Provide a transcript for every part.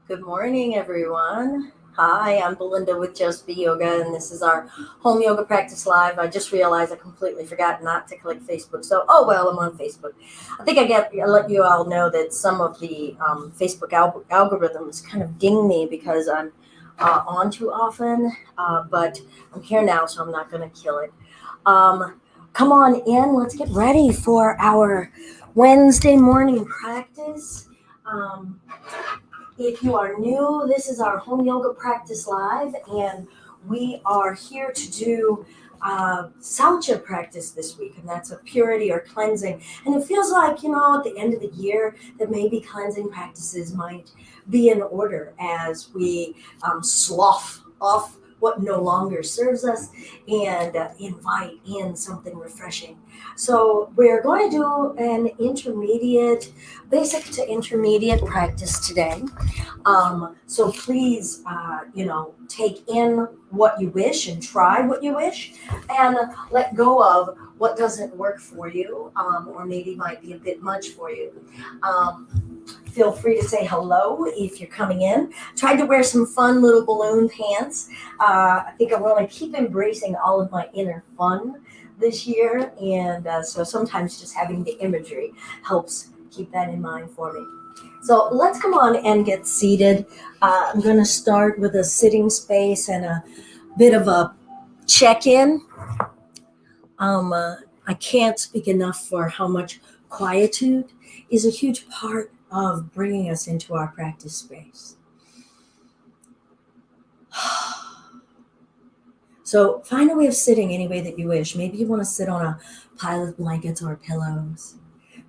Good morning, everyone. Hi, I'm Belinda with Just Be Yoga, and this is our home yoga practice live. I just realized I completely forgot not to click Facebook. So, oh well, I'm on Facebook. I think I let you all know that some of the Facebook algorithms kind of ding me because I'm on too often, but I'm here now, so I'm not going to kill it. Come on in. Let's get ready for our Wednesday morning practice. Um, if you are new, this is our home yoga practice live, and we are here to do Saucha practice this week, and that's a purity or cleansing. And it feels like, at the end of the year, that maybe cleansing practices might be in order as we slough off what no longer serves us and invite in something refreshing. So, we're going to do an basic to intermediate practice today. So please, take in what you wish and try what you wish, and let go of what doesn't work for you, or maybe might be a bit much for you. Feel free to say hello if you're coming in. Tried to wear some fun little balloon pants. I think I want to keep embracing all of my inner fun this year, and so sometimes just having the imagery helps keep that in mind for me. So let's come on and get seated. I'm going to start with a sitting space and a bit of a check-in. I can't speak enough for how much quietude is a huge part of bringing us into our practice space. So find a way of sitting any way that you wish. Maybe you want to sit on a pile of blankets or pillows.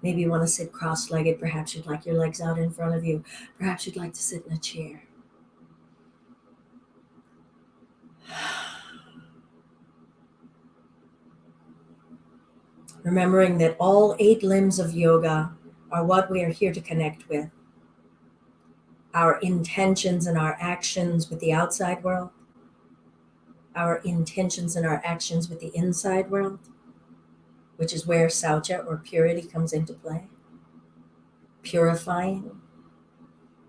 Maybe you want to sit cross-legged. Perhaps you'd like your legs out in front of you. Perhaps you'd like to sit in a chair. Remembering that all 8 limbs of yoga are what we are here to connect with. Our intentions and our actions with the outside world. Our intentions and our actions with the inside world, which is where saucha or purity comes into play. Purifying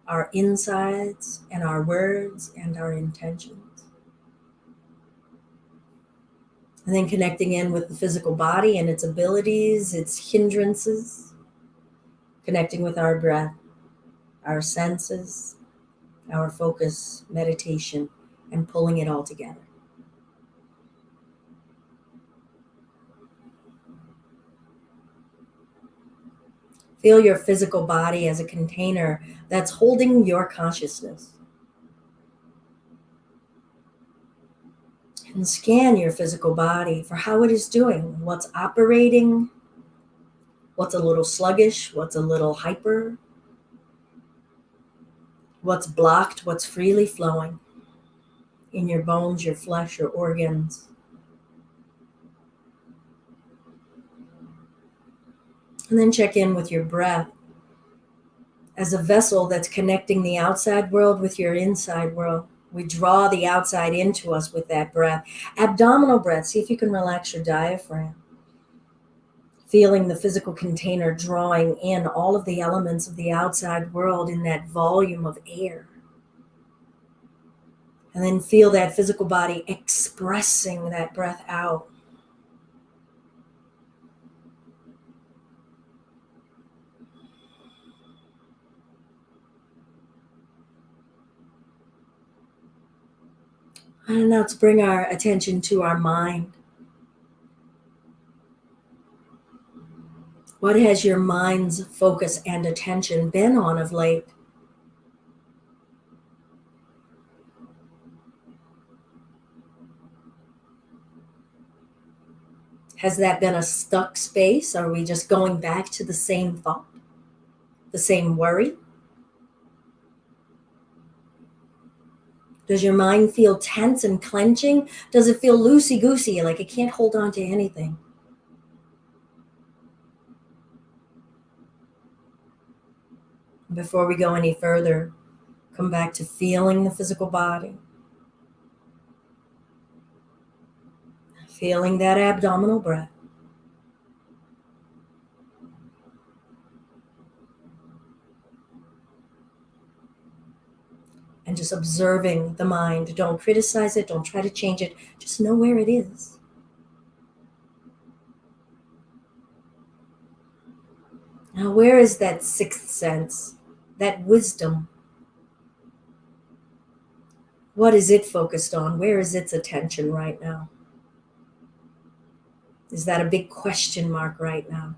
our insides and our words and our intentions. And then connecting in with the physical body and its abilities, its hindrances. Connecting with our breath, our senses, our focus, meditation, and pulling it all together. Feel your physical body as a container that's holding your consciousness. And scan your physical body for how it is doing, what's operating, what's a little sluggish, what's a little hyper, what's blocked, what's freely flowing in your bones, your flesh, your organs. And then check in with your breath as a vessel that's connecting the outside world with your inside world. We draw the outside into us with that breath. Abdominal breath, see if you can relax your diaphragm. Feeling the physical container drawing in all of the elements of the outside world in that volume of air. And then feel that physical body expressing that breath out. And now let's bring our attention to our mind. What has your mind's focus and attention been on of late? Has that been a stuck space? Are we just going back to the same thought, the same worry? Does your mind feel tense and clenching? Does it feel loosey-goosey, like it can't hold on to anything? Before we go any further, come back to feeling the physical body. Feeling that abdominal breath. and just observing the mind. Don't criticize it. Don't try to change it. Just know where it is. Now, where is that sixth sense, that wisdom? What is it focused on? Where is its attention right now? Is that a big question mark right now?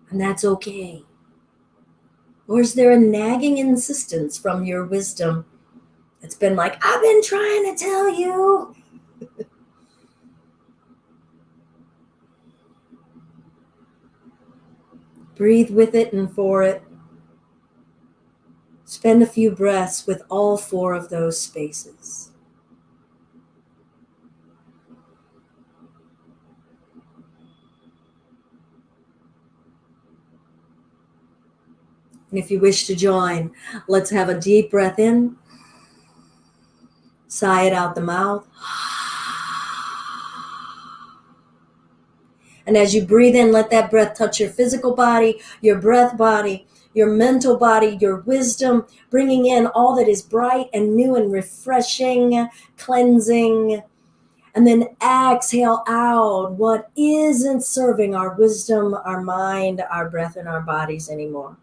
And that's okay. Or is there a nagging insistence from your wisdom? It's been like, I've been trying to tell you. Breathe with it and for it. Spend a few breaths with all four of those spaces. And if you wish to join, let's have a deep breath in. Sigh it out the mouth. And as you breathe in, let that breath touch your physical body, your breath body, your mental body, your wisdom, bringing in all that is bright and new and refreshing, cleansing. And then exhale out what isn't serving our wisdom, our mind, our breath, and our bodies anymore.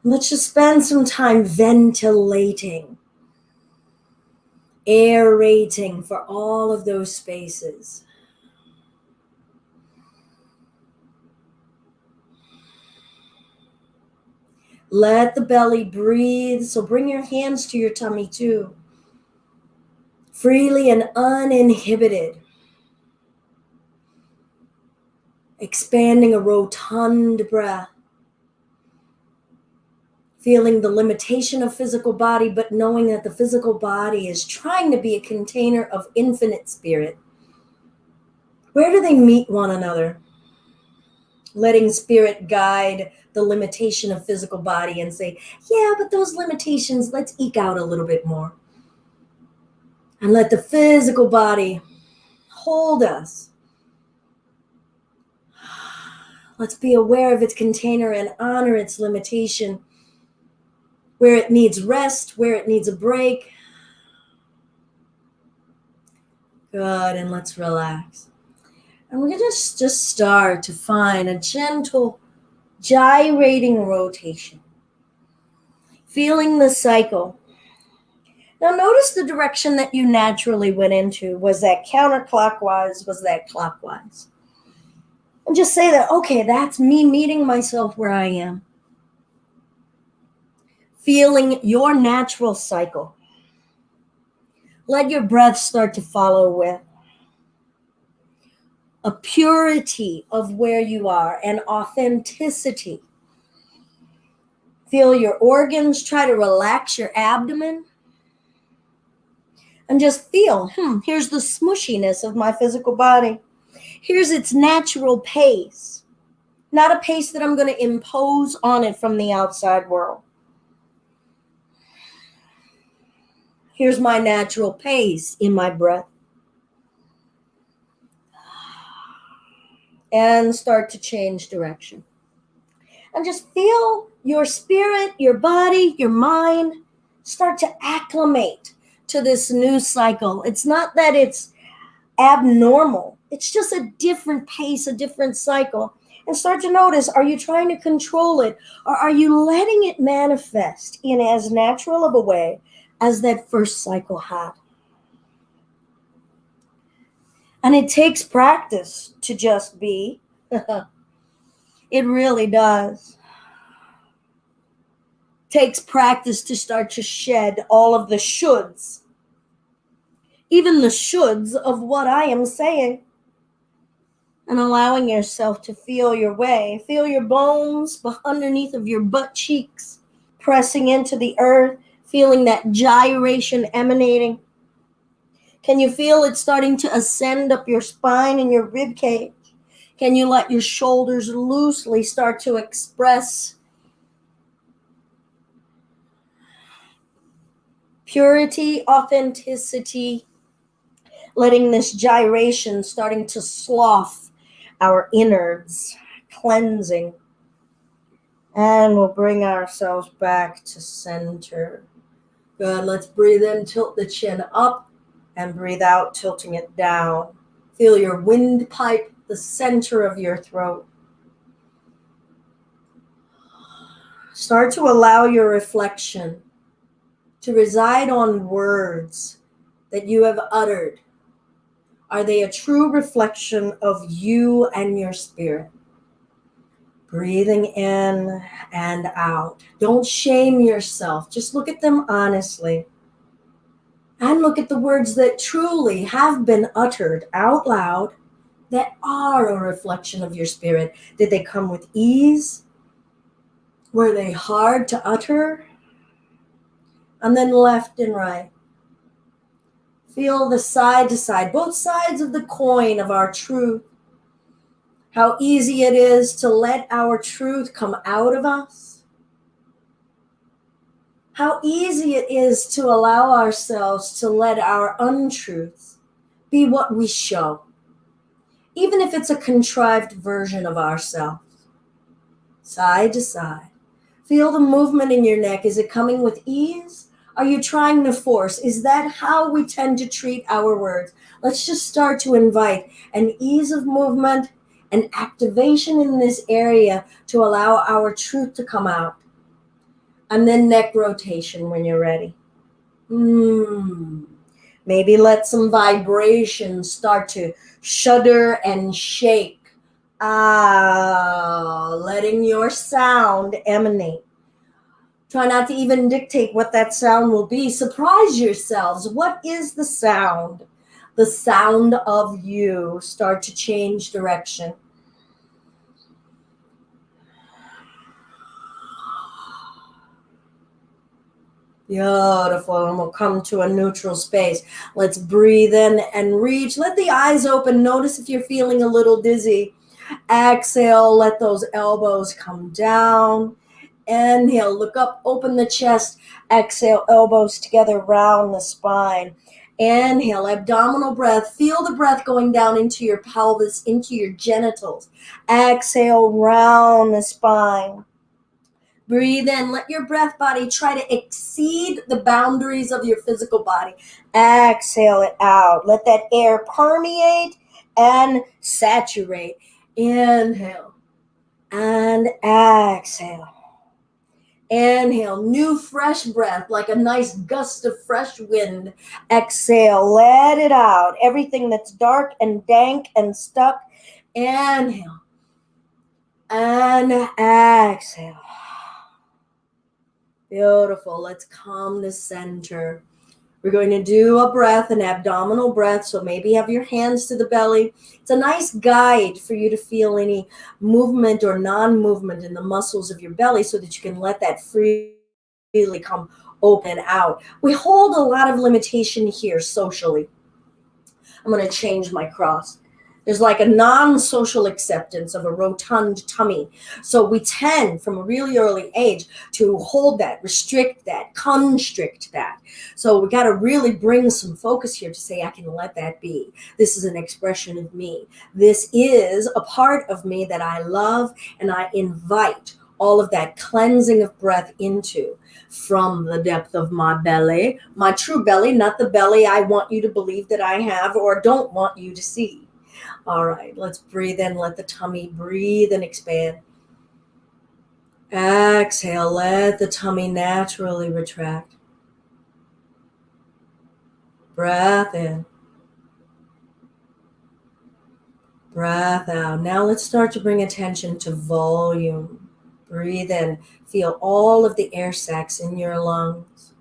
Let's just spend some time ventilating, aerating for all of those spaces. Let the belly breathe. So bring your hands to your tummy too. Freely and uninhibited. Expanding a rotund breath. Feeling the limitation of physical body, but knowing that the physical body is trying to be a container of infinite spirit. Where do they meet one another? Letting spirit guide the limitation of physical body and say, yeah, but those limitations, let's eke out a little bit more. And let the physical body hold us. Let's be aware of its container and honor its limitation. Where it needs rest, where it needs a break. Good, and let's relax. And we're going to just start to find a gentle gyrating rotation. Feeling the cycle. Now notice the direction that you naturally went into. Was that counterclockwise? Was that clockwise? And just say that, okay, that's me meeting myself where I am. Feeling your natural cycle. Let your breath start to follow with a purity of where you are, an authenticity. Feel your organs, try to relax your abdomen. And just feel, here's the smushiness of my physical body. Here's its natural pace. Not a pace that I'm going to impose on it from the outside world. Here's my natural pace in my breath. And start to change direction. And just feel your spirit, your body, your mind start to acclimate to this new cycle. It's not that it's abnormal. It's just a different pace, a different cycle. And start to notice, are you trying to control it? Or are you letting it manifest in as natural of a way as that first cycle had? And it takes practice to just be. It really does. Takes practice to start to shed all of the shoulds. Even the shoulds of what I am saying. And allowing yourself to feel your way. Feel your bones underneath of your butt cheeks. Pressing into the earth. Feeling that gyration emanating. Can you feel it starting to ascend up your spine and your rib cage? Can you let your shoulders loosely start to express purity, authenticity, letting this gyration starting to slough our innards, cleansing. And we'll bring ourselves back to center. Good. Let's breathe in, tilt the chin up, and breathe out, tilting it down. Feel your windpipe, the center of your throat. Start to allow your reflection to reside on words that you have uttered. Are they a true reflection of you and your spirit? Breathing in and out. Don't shame yourself. Just look at them honestly. And look at the words that truly have been uttered out loud that are a reflection of your spirit. Did they come with ease? Were they hard to utter? And then left and right. Feel the side to side, both sides of the coin of our truth. How easy it is to let our truth come out of us. How easy it is to allow ourselves to let our untruths be what we show, even if it's a contrived version of ourselves. Side to side. Feel the movement in your neck. Is it coming with ease? Are you trying to force? Is that how we tend to treat our words? Let's just start to invite an ease of movement, an activation in this area to allow our truth to come out. And then neck rotation when you're ready. Maybe let some vibrations start to shudder and shake. Letting your sound emanate. Try not to even dictate what that sound will be. Surprise yourselves. What is the sound? The sound of you. Start to change direction. Beautiful. And we'll come to a neutral space. Let's breathe in and reach. Let the eyes open. Notice if you're feeling a little dizzy. Exhale. Let those elbows come down. Inhale, look up, open the chest. Exhale, elbows together, round the spine. Inhale, abdominal breath. Feel the breath going down into your pelvis, into your genitals. Exhale, round the spine. Breathe in. Let your breath body try to exceed the boundaries of your physical body. Exhale it out. Let that air permeate and saturate. Inhale and exhale. Inhale, new fresh breath, like a nice gust of fresh wind. Exhale, let it out. Everything that's dark and dank and stuck. Inhale and exhale. Beautiful. Let's calm the center. We're going to do a breath, an abdominal breath. So maybe have your hands to the belly. It's a nice guide for you to feel any movement or non-movement in the muscles of your belly so that you can let that freely come open out. We hold a lot of limitation here socially. I'm going to change my cross. There's like a non-social acceptance of a rotund tummy. So we tend from a really early age to hold that, restrict that, constrict that. So we got to really bring some focus here to say, I can let that be. This is an expression of me. This is a part of me that I love, and I invite all of that cleansing of breath into from the depth of my belly, my true belly, not the belly I want you to believe that I have or don't want you to see. All right, let's breathe in. Let the tummy breathe and expand. Exhale, let the tummy naturally retract. Breath in. Breath out. Now let's start to bring attention to volume. Breathe in. Feel all of the air sacs in your lungs.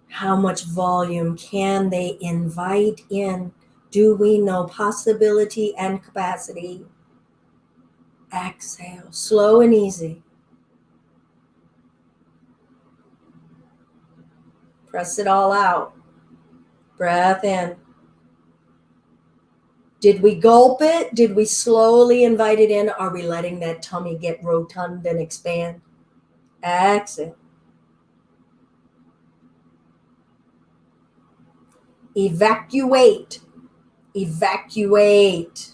How much volume can they invite in? Do we know possibility and capacity? Exhale, slow and easy. Press it all out. Breath in. Did we gulp it? Did we slowly invite it in? Are we letting that tummy get rotund and expand? Exhale. Evacuate. Evacuate.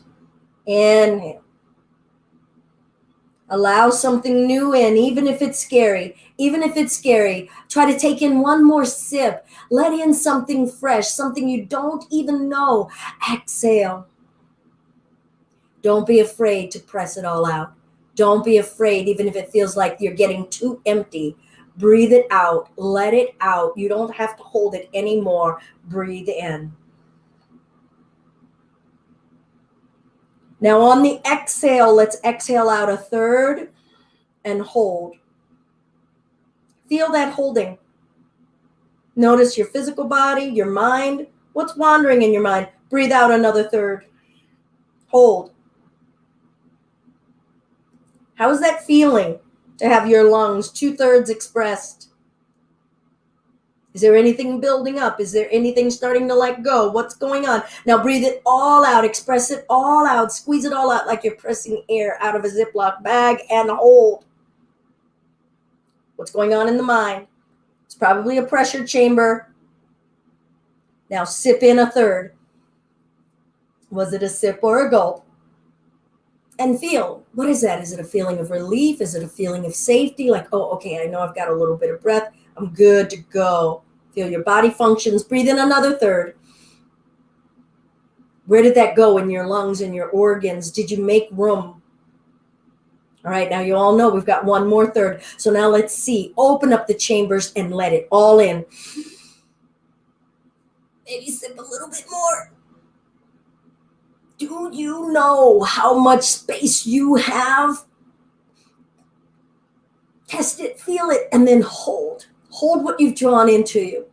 Inhale. Allow something new in, even if it's scary. Even if it's scary, try to take in one more sip. Let in something fresh, something you don't even know. Exhale. Don't be afraid to press it all out. Don't be afraid, even if it feels like you're getting too empty. Breathe it out. Let it out. You don't have to hold it anymore. Breathe in. Now on the exhale, let's exhale out a third and hold. Feel that holding. Notice your physical body, your mind. What's wandering in your mind? Breathe out another third. Hold. How is that feeling to have your lungs 2/3 expressed? Is there anything building up? Is there anything starting to let go? What's going on? Now breathe it all out. Express it all out. Squeeze it all out like you're pressing air out of a Ziploc bag and hold. What's going on in the mind? It's probably a pressure chamber. Now sip in a third. Was it a sip or a gulp? And feel, what is that? Is it a feeling of relief? Is it a feeling of safety? Like, oh, okay, I know I've got a little bit of breath. I'm good to go. Feel your body functions. Breathe in another third. Where did that go in your lungs and your organs? Did you make room? All right, now you all know we've got one more third. So now let's see. Open up the chambers and let it all in. Maybe sip a little bit more. Do you know how much space you have? Test it, feel it, and then hold. Hold what you've drawn into you.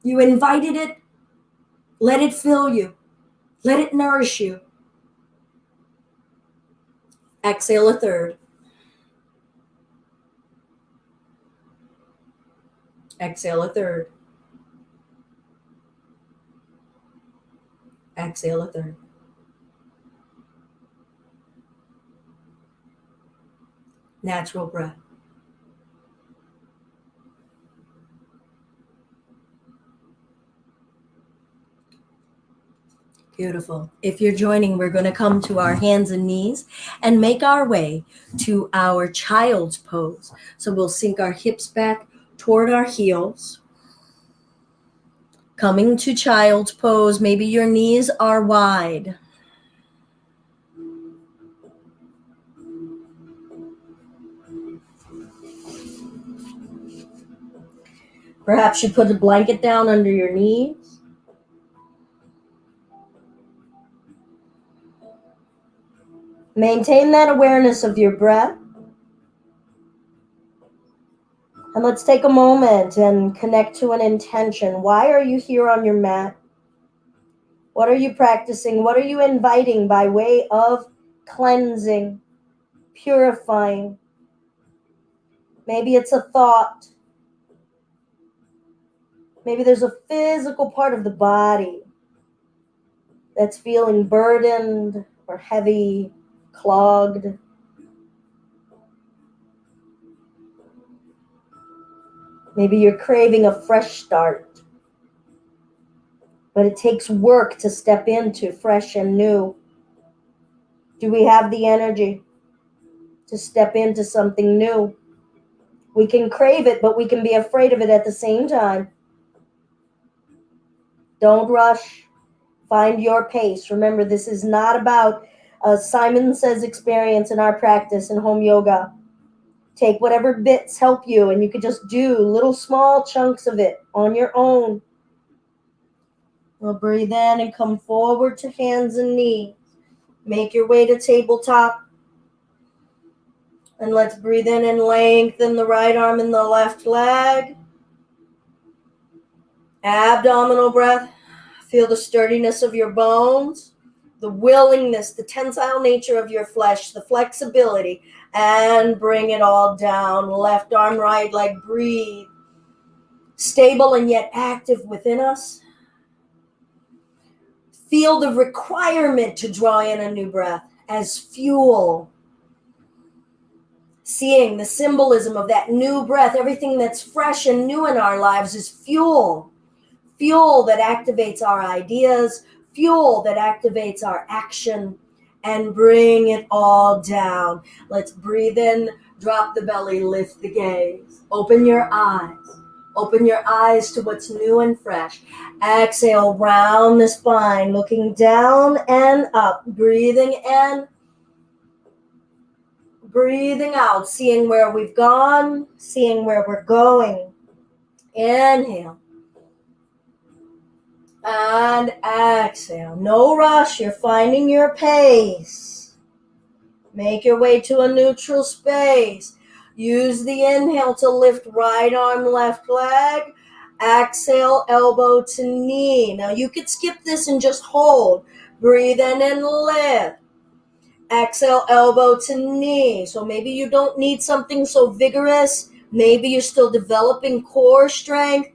You invited it. Let it fill you. Let it nourish you. Exhale a third. Exhale a third. Exhale a third. Natural breath. Beautiful. If you're joining, we're going to come to our hands and knees and make our way to our child's pose. So we'll sink our hips back toward our heels. Coming to child's pose, maybe your knees are wide. Perhaps you put a blanket down under your knees. Maintain that awareness of your breath. And let's take a moment and connect to an intention. Why are you here on your mat? What are you practicing? What are you inviting by way of cleansing, purifying? Maybe it's a thought. Maybe there's a physical part of the body that's feeling burdened or heavy, clogged. Maybe you're craving a fresh start, but it takes work to step into fresh and new. Do we have the energy to step into something new? We can crave it, but we can be afraid of it at the same time. Don't rush. Find your pace. Remember, this is not about Simon Says experience in our practice in home yoga. Take whatever bits help you, and you could just do little small chunks of it on your own. We'll breathe in and come forward to hands and knees. Make your way to tabletop. And let's breathe in and lengthen the right arm and the left leg. Abdominal breath. Feel the sturdiness of your bones, the willingness, the tensile nature of your flesh, the flexibility, and bring it all down. Left arm, right leg, breathe. Stable and yet active within us. Feel the requirement to draw in a new breath as fuel. Seeing the symbolism of that new breath, everything that's fresh and new in our lives is fuel. Fuel that activates our ideas, fuel that activates our action, and bring it all down. Let's breathe in, drop the belly, lift the gaze. Open your eyes. Open your eyes to what's new and fresh. Exhale, round the spine, looking down and up. Breathing in, breathing out, seeing where we've gone, seeing where we're going. Inhale. And exhale. No rush. You're finding your pace. Make your way to a neutral space. Use the inhale to lift right arm, left leg. Exhale, elbow to knee. Now you could skip this and just hold. Breathe in and lift. Exhale, elbow to knee. So maybe you don't need something so vigorous. Maybe you're still developing core strength.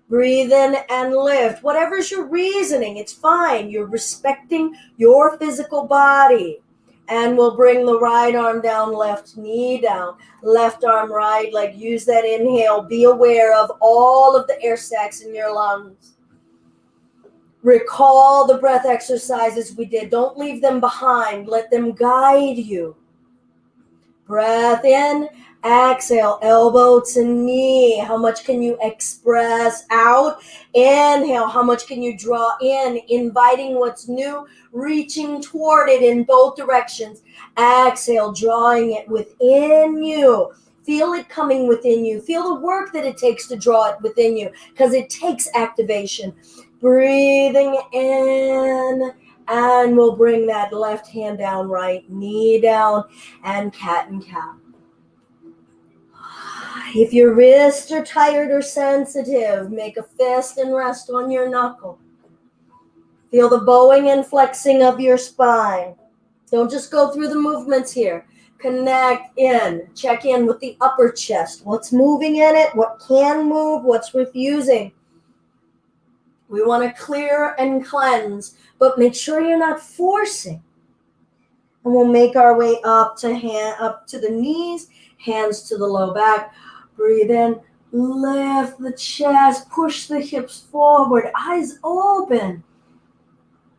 Breathe in and lift. Whatever's your reasoning, it's fine. You're respecting your physical body. And we'll bring the right arm down, left knee down, left arm, right leg. Use that inhale. Be aware of all of the air sacs in your lungs. Recall the breath exercises we did. Don't leave them behind. Let them guide you. Breath in, exhale, elbow to knee. How much can you express out? Inhale, how much can you draw in? Inviting what's new, reaching toward it in both directions. Exhale, drawing it within you. Feel it coming within you. Feel the work that it takes to draw it within you, because it takes activation. Breathing in, and we'll bring that left hand down, right knee down, and cat and cow. If your wrists are tired or sensitive, make a fist and rest on your knuckle. Feel the bowing and flexing of your spine. Don't just go through the movements here. Connect in. Check in with the upper chest. What's moving in it? What can move? What's refusing? We want to clear and cleanse, but make sure you're not forcing. And we'll make our way up to the knees, hands to the low back. Breathe in, lift the chest, push the hips forward, eyes open.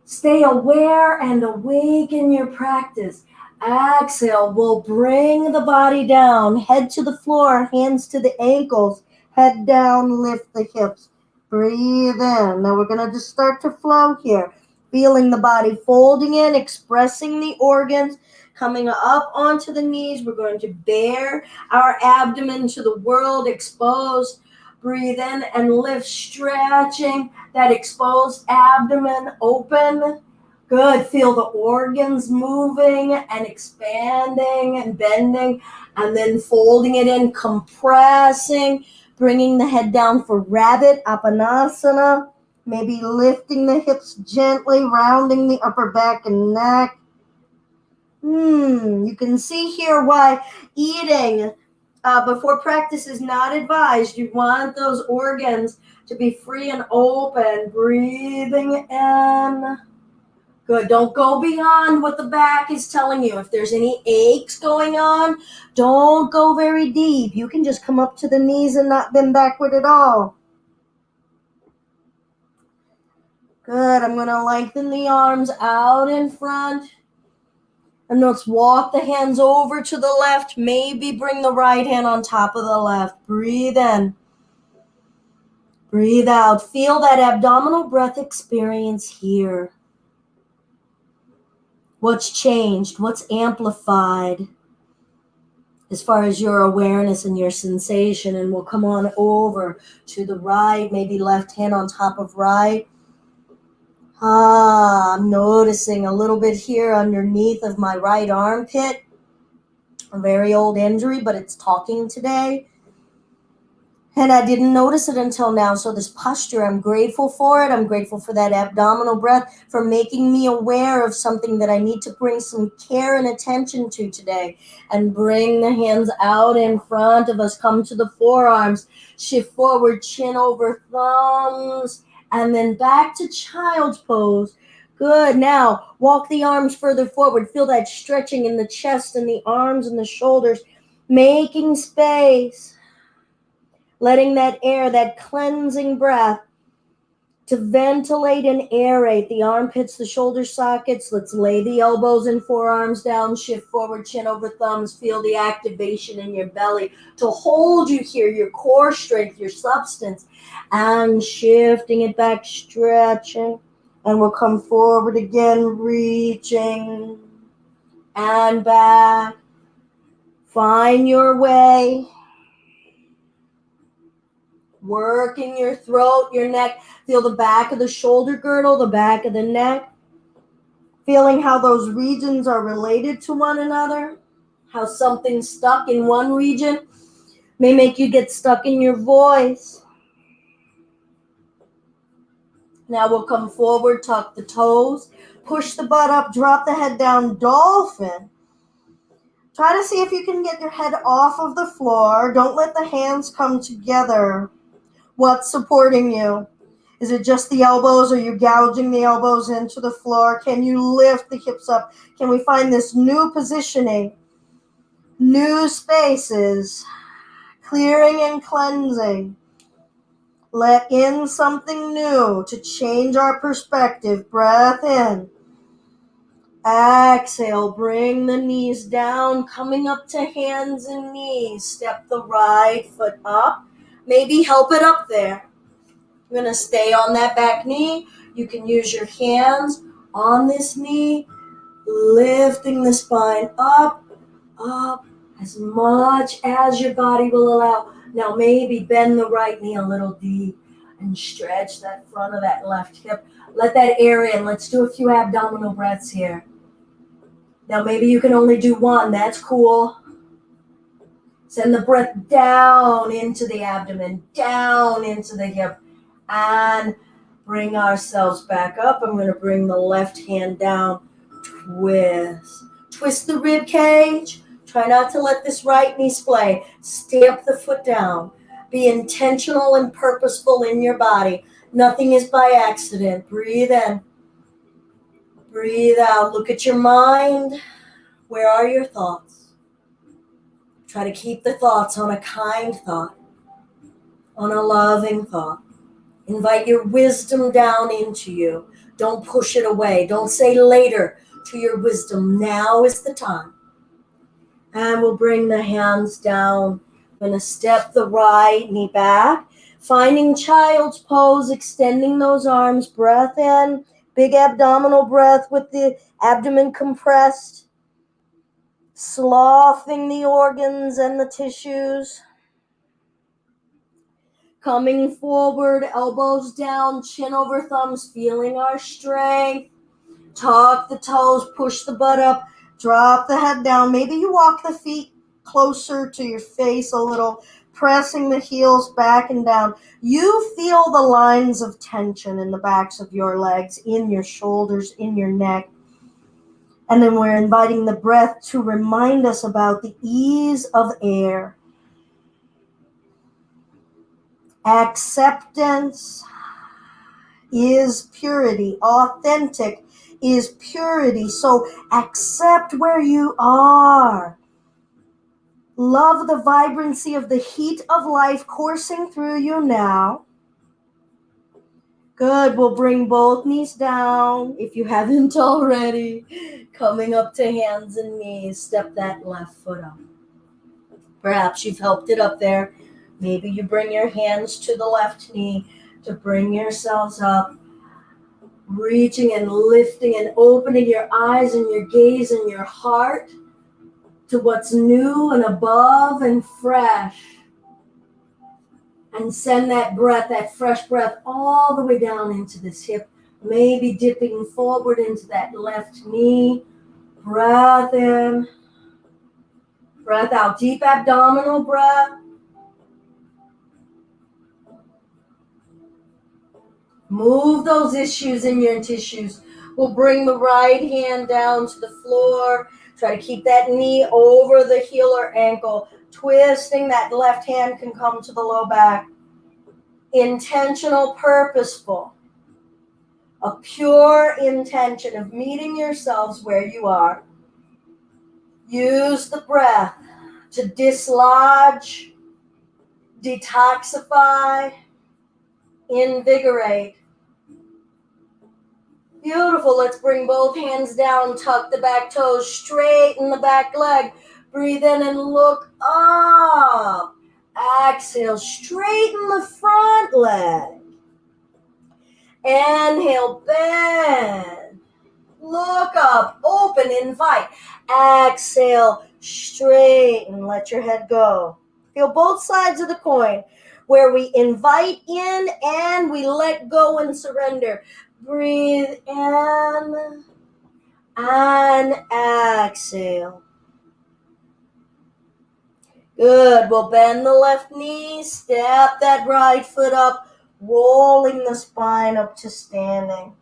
Stay aware and awake in your practice. Exhale, we'll bring the body down, head to the floor, hands to the ankles, head down, lift the hips. Breathe in. Now we're going to just start to flow here. Feeling the body folding in, expressing the organs, coming up onto the knees. We're going to bare our abdomen to the world, exposed. Breathe in and lift, stretching that exposed abdomen open. Good. Feel the organs moving and expanding and bending, and then folding it in, compressing. Bringing the head down for rabbit, Apanasana. Maybe lifting the hips gently, rounding the upper back and neck. You can see here why eating before practice is not advised. You want those organs to be free and open. Breathing in. Good. Don't go beyond what the back is telling you. If there's any aches going on, don't go very deep. You can just come up to the knees and not bend backward at all. Good. I'm going to lengthen the arms out in front. And let's walk the hands over to the left. Maybe bring the right hand on top of the left. Breathe in. Breathe out. Feel that abdominal breath experience here. What's changed? What's amplified as far as your awareness and your sensation? And we'll come on over to the right, maybe left hand on top of right. I'm noticing a little bit here underneath of my right armpit. A very old injury, but it's talking today. And I didn't notice it until now. So this posture, I'm grateful for it. I'm grateful for that abdominal breath, for making me aware of something that I need to bring some care and attention to today. And bring the hands out in front of us. Come to the forearms. Shift forward, chin over thumbs. And then back to child's pose. Good. Now, walk the arms further forward. Feel that stretching in the chest and the arms and the shoulders. Making space. Letting that air, that cleansing breath, to ventilate and aerate the armpits, the shoulder sockets. Let's lay the elbows and forearms down, shift forward, chin over thumbs. Feel the activation in your belly to hold you here, your core strength, your substance, and shifting it back, stretching. And we'll come forward again, reaching and back. Find your way. Working your throat, your neck. Feel the back of the shoulder girdle, the back of the neck. Feeling how those regions are related to one another. How something stuck in one region may make you get stuck in your voice. Now we'll come forward, tuck the toes, push the butt up, drop the head down, dolphin. Try to see if you can get your head off of the floor. Don't let the hands come together. What's supporting you? Is it just the elbows? Are you gouging the elbows into the floor? Can you lift the hips up? Can we find this new positioning? New spaces. Clearing and cleansing. Let in something new to change our perspective. Breath in. Exhale, bring the knees down, coming up to hands and knees. Step the right foot up. Maybe help it up there. You're going to stay on that back knee. You can use your hands on this knee, lifting the spine up, as much as your body will allow. Now maybe bend the right knee a little deep and stretch that front of that left hip. Let that air in. Let's do a few abdominal breaths here. Now maybe you can only do one. That's cool. Send the breath down into the abdomen, down into the hip, and bring ourselves back up. I'm going to bring the left hand down. Twist. Twist the rib cage. Try not to let this right knee splay. Stamp the foot down. Be intentional and purposeful in your body. Nothing is by accident. Breathe in. Breathe out. Look at your mind. Where are your thoughts? Try to keep the thoughts on a kind thought, on a loving thought. Invite your wisdom down into you. Don't push it away. Don't say later to your wisdom. Now is the time. And we'll bring the hands down. I'm going to step the right knee back. Finding child's pose, extending those arms. Breath in. Big abdominal breath with the abdomen compressed. Sloughing the organs and the tissues. Coming forward, elbows down, chin over thumbs, feeling our strength. Tuck the toes, push the butt up, drop the head down. Maybe you walk the feet closer to your face a little, pressing the heels back and down. You feel the lines of tension in the backs of your legs, in your shoulders, in your neck. And then we're inviting the breath to remind us about the ease of air. Acceptance is purity. Authentic is purity. So accept where you are. Love the vibrancy of the heat of life coursing through you now. Good. We'll bring both knees down if you haven't already. Coming up to hands and knees. Step that left foot up. Perhaps you've helped it up there. Maybe you bring your hands to the left knee to bring yourselves up. Reaching and lifting and opening your eyes and your gaze and your heart to what's new and above and fresh. And send that breath, that fresh breath, all the way down into this hip. Maybe dipping forward into that left knee. Breath in. Breath out. Deep abdominal breath. Move those issues in your tissues. We'll bring the right hand down to the floor. Try to keep that knee over the heel or ankle. Twisting, that left hand can come to the low back. Intentional, purposeful. A pure intention of meeting yourselves where you are. Use the breath to dislodge, detoxify, invigorate, Beautiful. Let's bring both hands down. Tuck the back toes. Straighten the back leg. Breathe in and look up. Exhale. Straighten the front leg. Inhale. Bend. Look up. Open. Invite. Exhale. Straighten. Let your head go. Feel both sides of the coin, where we invite in and we let go and surrender. Breathe in and exhale. Good. We'll bend the left knee, step that right foot up, rolling the spine up to standing.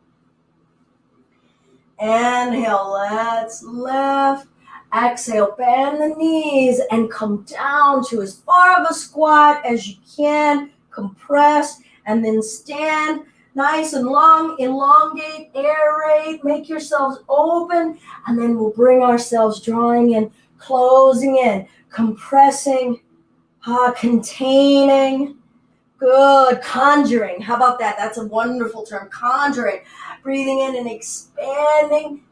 Inhale, let's lift. Exhale, bend the knees and come down to as far of a squat as you can. Compress and then stand nice and long. Elongate, aerate, make yourselves open, and then we'll bring ourselves drawing in, closing in, compressing, containing. Good. Conjuring. How about that? That's a wonderful term. Conjuring. Breathing in and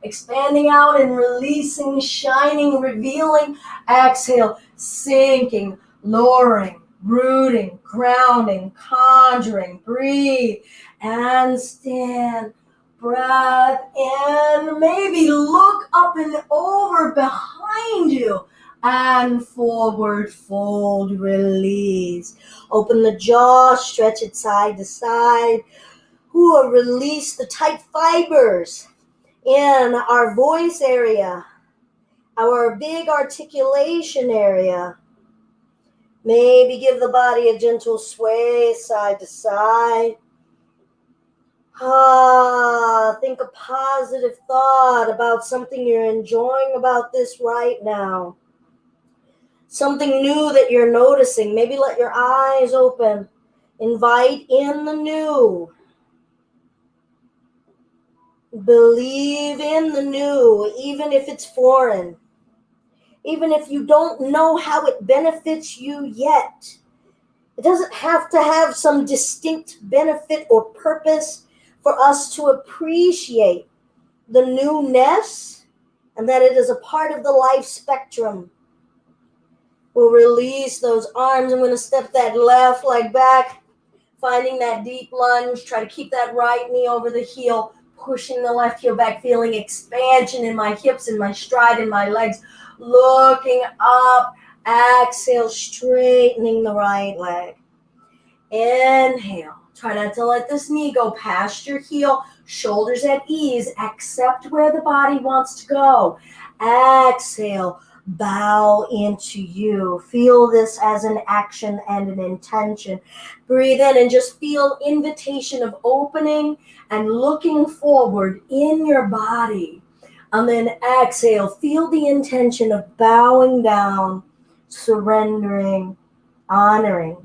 expanding out and releasing, shining, revealing. Exhale, sinking, lowering, rooting, grounding, conjuring. Breathe and stand. Breath in. Maybe look up and over behind you. And forward fold, release. Open the jaw, stretch it side to side. Release the tight fibers in our voice area, our big articulation area. Maybe give the body a gentle sway side to side. Think a positive thought about something you're enjoying about this right now. Something new that you're noticing. Maybe let your eyes open. Invite in the new. Believe in the new, even if it's foreign. Even if you don't know how it benefits you yet. It doesn't have to have some distinct benefit or purpose for us to appreciate the newness and that it is a part of the life spectrum. We'll release those arms. I'm going to step that left leg back, finding that deep lunge. Try to keep that right knee over the heel, pushing the left heel back, feeling expansion in my hips, in my stride, in my legs. Looking up, exhale, straightening the right leg. Inhale. Try not to let this knee go past your heel. Shoulders at ease. Accept where the body wants to go. Exhale. Bow into you. Feel this as an action and an intention. Breathe in and just feel invitation of opening and looking forward in your body. And then exhale. Feel the intention of bowing down, surrendering, honoring.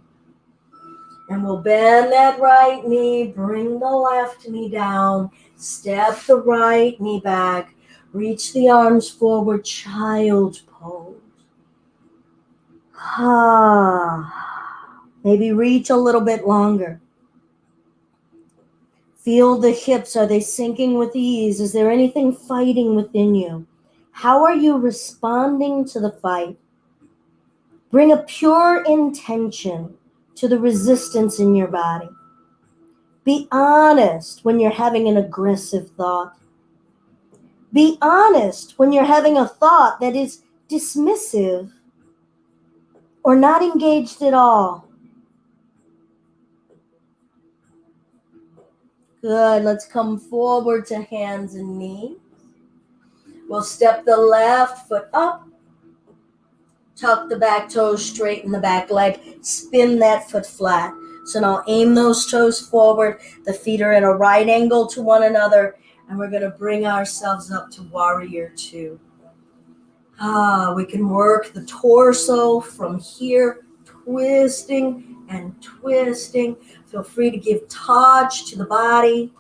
And we'll bend that right knee, bring the left knee down, step the right knee back, reach the arms forward, child's pose. Maybe reach a little bit longer. Feel the hips. Are they sinking with ease? Is there anything fighting within you? How are you responding to the fight? Bring a pure intention to the resistance in your body. Be honest when you're having an aggressive thought. Be honest when you're having a thought that is dismissive or not engaged at all. Good. Let's come forward to hands and knees. We'll step the left foot up. Tuck the back toes, straighten the back leg. Spin that foot flat. So now aim those toes forward. The feet are at a right angle to one another. And we're going to bring ourselves up to warrior two. We can work the torso from here, twisting and twisting. Feel free to give touch to the body.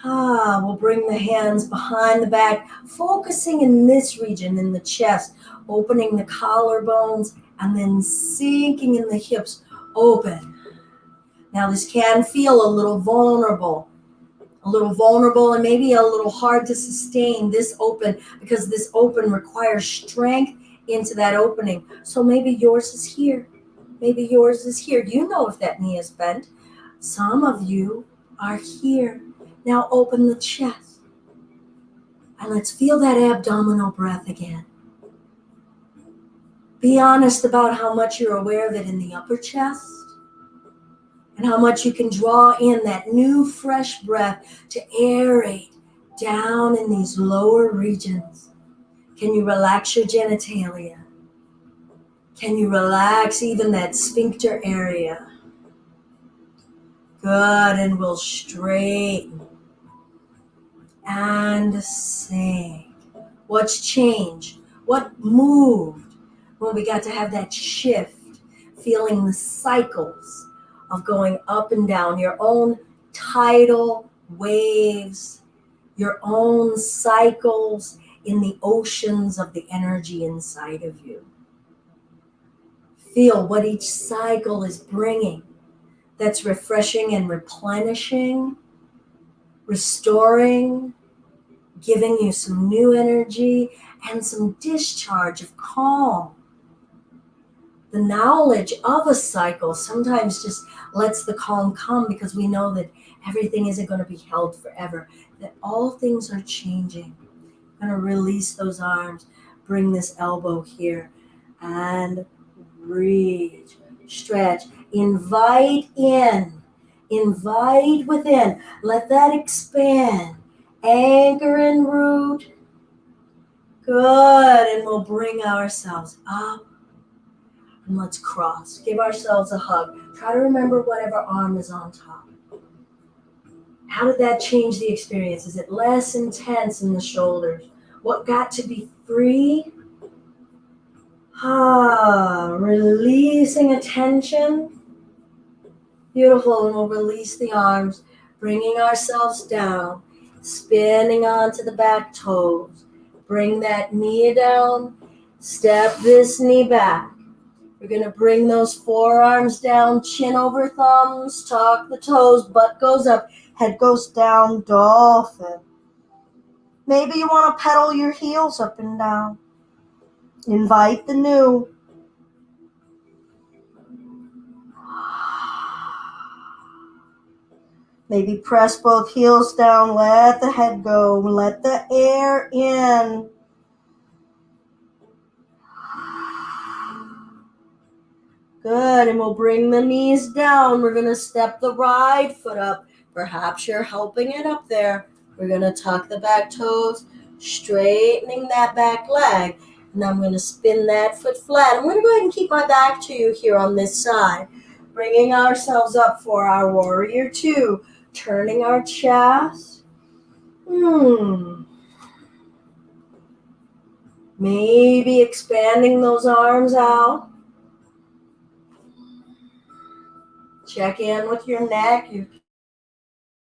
We'll bring the hands behind the back, focusing in this region, in the chest, opening the collarbones, and then sinking in the hips, open. Now this can feel a little vulnerable. a little vulnerable and maybe a little hard to sustain this open, because this open requires strength into that opening. So maybe yours is here. Maybe yours is here. You know if that knee is bent. Some of you are here. Now open the chest. And let's feel that abdominal breath again. Be honest about how much you're aware of it in the upper chest and how much you can draw in that new fresh breath to aerate down in these lower regions. Can you relax your genitalia? Can you relax even that sphincter area? Good, and we'll straighten and sink. What's changed? What moved when we got to have that shift, feeling the cycles of going up and down, your own tidal waves, your own cycles in the oceans of the energy inside of you. Feel what each cycle is bringing that's refreshing and replenishing, restoring, giving you some new energy and some discharge of calm. The knowledge of a cycle sometimes just lets the calm come, because we know that everything isn't going to be held forever, that all things are changing. I'm going to release those arms, bring this elbow here, and reach, stretch, invite in, invite within, let that expand, anchor and root. Good, and we'll bring ourselves up, and let's cross, give ourselves a hug. Try to remember whatever arm is on top. How did that change the experience? Is it less intense in the shoulders? What got to be free? Releasing attention. Beautiful, and we'll release the arms, bringing ourselves down, spinning onto the back toes. Bring that knee down, step this knee back. We're going to bring those forearms down, chin over thumbs, tuck the toes, butt goes up, head goes down, dolphin. Maybe you want to pedal your heels up and down. Invite the new. Maybe press both heels down, let the head go, let the air in. Good, and we'll bring the knees down. We're going to step the right foot up. Perhaps you're helping it up there. We're going to tuck the back toes, straightening that back leg. And I'm going to spin that foot flat. I'm going to go ahead and keep my back to you here on this side. Bringing ourselves up for our warrior two. Turning our chest. Maybe expanding those arms out. Check in with your neck, your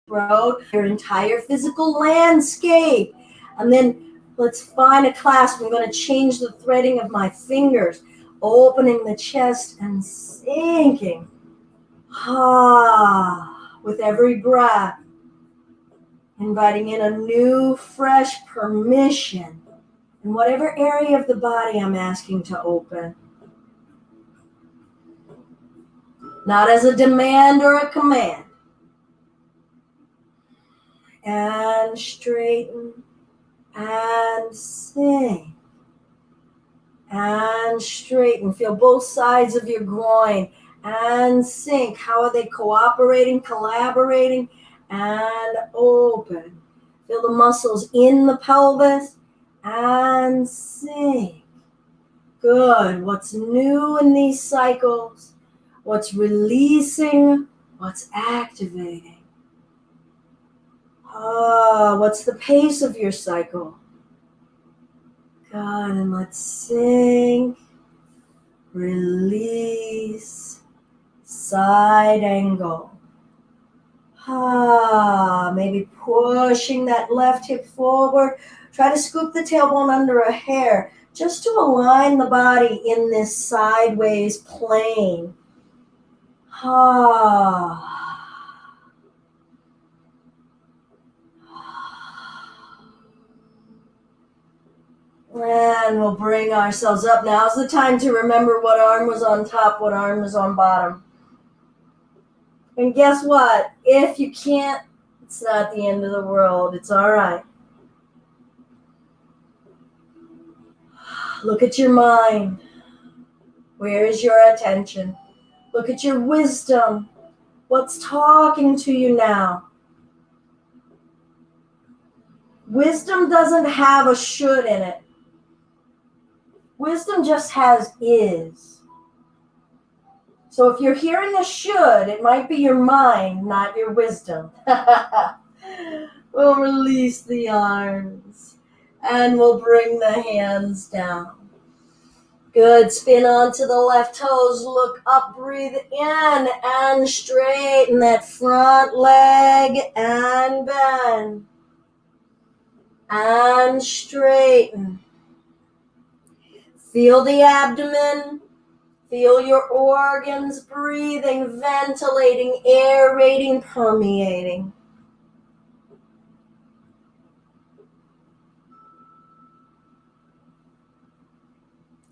throat, your entire physical landscape. And then let's find a clasp. I'm going to change the threading of my fingers, opening the chest and sinking. With every breath, inviting in a new, fresh permission in whatever area of the body I'm asking to open. Not as a demand or a command. And straighten and sink. And straighten. Feel both sides of your groin and sink. How are they cooperating, collaborating? And open. Feel the muscles in the pelvis and sink. Good. What's new in these cycles? What's releasing? What's activating? What's the pace of your cycle? Good, and let's sink, release, side angle. Maybe pushing that left hip forward. Try to scoop the tailbone under a hair just to align the body in this sideways plane. And we'll bring ourselves up. Now's the time to remember what arm was on top, what arm was on bottom. And guess what? If you can't, it's not the end of the world. It's all right. Look at your mind. Where is your attention? Look at your wisdom. What's talking to you now? Wisdom doesn't have a should in it. Wisdom just has is. So if you're hearing a should, it might be your mind, not your wisdom. We'll release the arms and we'll bring the hands down. Good. Spin onto the left toes. Look up, breathe in and straighten that front leg and bend. And straighten. Feel the abdomen. Feel your organs breathing, ventilating, aerating, permeating.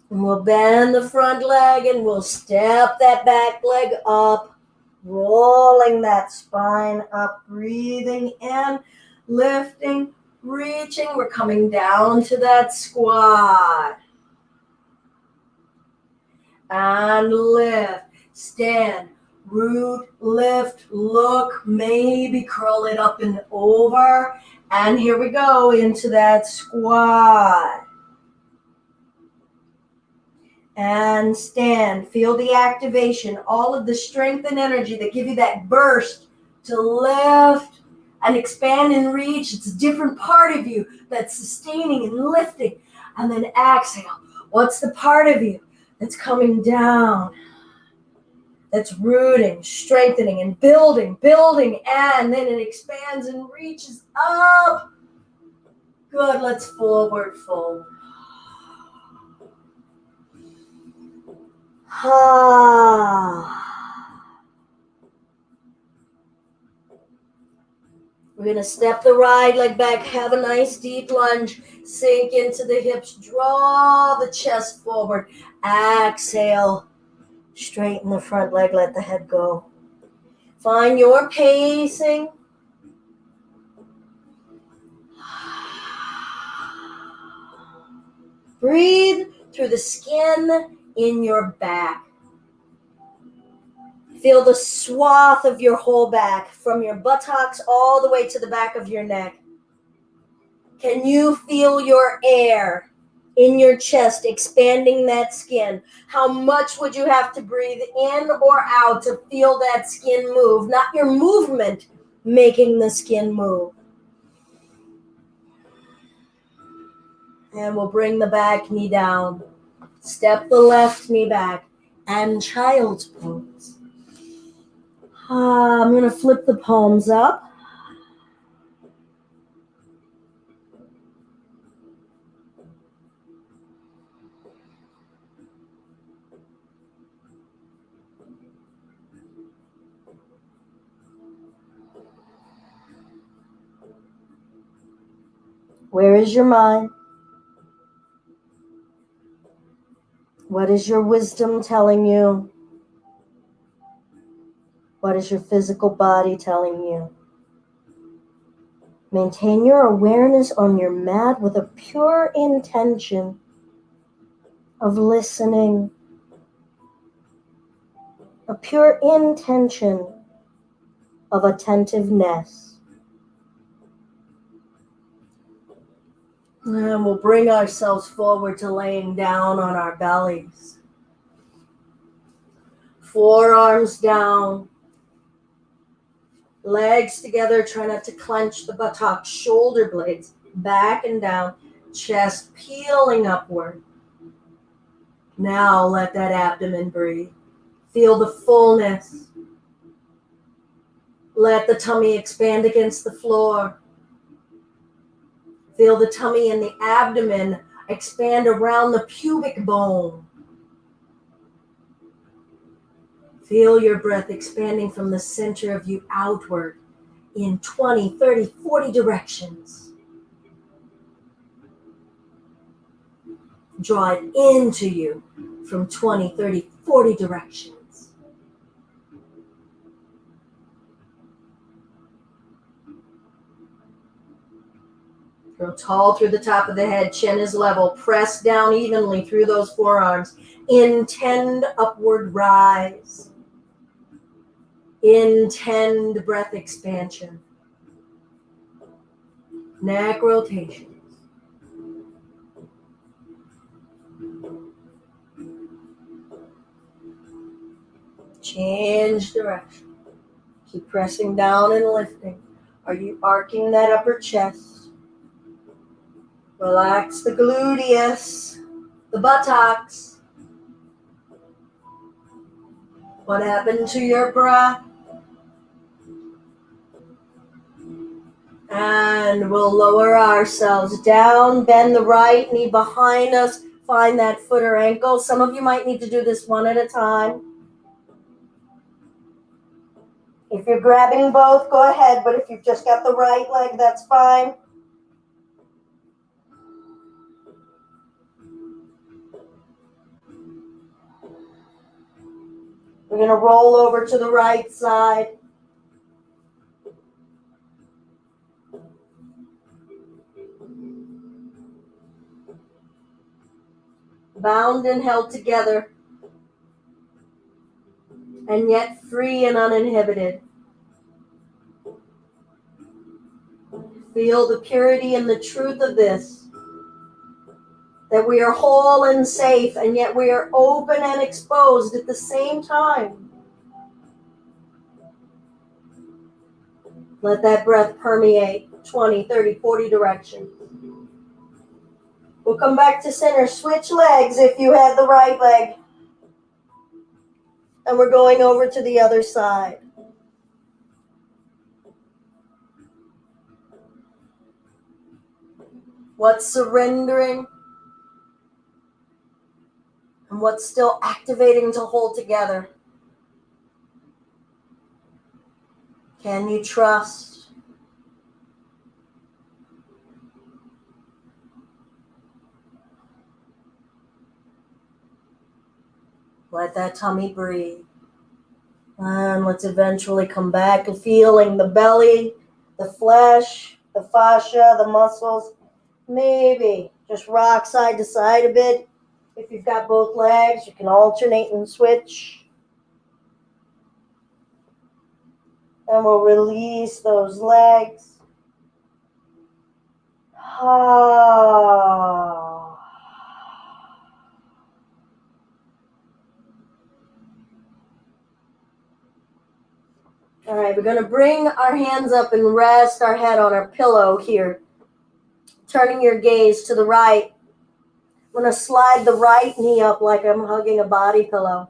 And we'll bend the front leg and we'll step that back leg up, rolling that spine up, breathing in, lifting, reaching. We're coming down to that squat. And lift, stand, root, lift, look, maybe curl it up and over. And here we go into that squat. And stand, feel the activation, all of the strength and energy that give you that burst to lift and expand and reach. It's a different part of you that's sustaining and lifting. And then exhale. What's the part of you that's coming down, that's rooting, strengthening, and building, and then it expands and reaches up. Good, let's forward fold. We're going to step the right leg back, have a nice deep lunge, sink into the hips, draw the chest forward, exhale, straighten the front leg, let the head go. Find your pacing. Breathe through the skin in your back. Feel the swath of your whole back, from your buttocks all the way to the back of your neck. Can you feel your air in your chest expanding that skin? How much would you have to breathe in or out to feel that skin move? Not your movement making the skin move. And we'll bring the back knee down. Step the left knee back and child's pose. I'm going to flip the palms up. Where is your mind? What is your wisdom telling you? What is your physical body telling you? Maintain your awareness on your mat with a pure intention of listening, a pure intention of attentiveness. And we'll bring ourselves forward to laying down on our bellies. Forearms down. Legs together, try not to clench the buttocks, shoulder blades back and down, chest peeling upward. Now let that abdomen breathe. Feel the fullness. Let the tummy expand against the floor. Feel the tummy and the abdomen expand around the pubic bone. Feel your breath expanding from the center of you outward in 20, 30, 40 directions. Draw it into you from 20, 30, 40 directions. Grow tall through the top of the head, chin is level. Press down evenly through those forearms. Intend upward rise. Intend breath expansion. Neck rotations. Change direction. Keep pressing down and lifting. Are you arcing that upper chest? Relax the gluteus, the buttocks. What happened to your breath? And we'll lower ourselves down, bend the right knee behind us, find that foot or ankle. Some of you might need to do this one at a time. If you're grabbing both, go ahead, but if you've just got the right leg, that's fine. We're going to roll over to the right side. Bound and held together, and yet free and uninhibited. Feel the purity and the truth of this, that we are whole and safe, and yet we are open and exposed at the same time. Let that breath permeate 20, 30, 40 directions. We'll come back to center. Switch legs if you had the right leg. And we're going over to the other side. What's surrendering? And what's still activating to hold together? Can you trust? Let that tummy breathe. And let's eventually come back to feeling the belly, the flesh, the fascia, the muscles. Maybe just rock side to side a bit. If you've got both legs, you can alternate and switch. And we'll release those legs. All right, we're going to bring our hands up and rest our head on our pillow here. Turning your gaze to the right. I'm going to slide the right knee up like I'm hugging a body pillow.